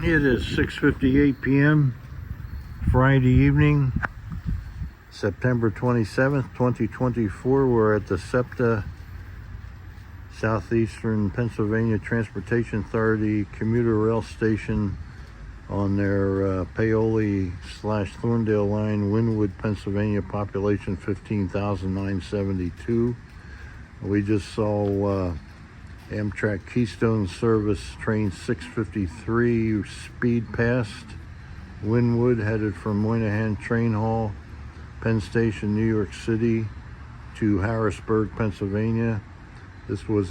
It is 6:58 p.m. Friday evening, September 27th, 2024. We're at the SEPTA Southeastern Pennsylvania Transportation Authority commuter rail station on their Paoli / Thorndale line, Wynnewood, Pennsylvania, population 15,972. We just saw Amtrak Keystone Service train 653 speed past Wynnewood, headed from Moynihan Train Hall, Penn Station, New York City to Harrisburg, Pennsylvania. This was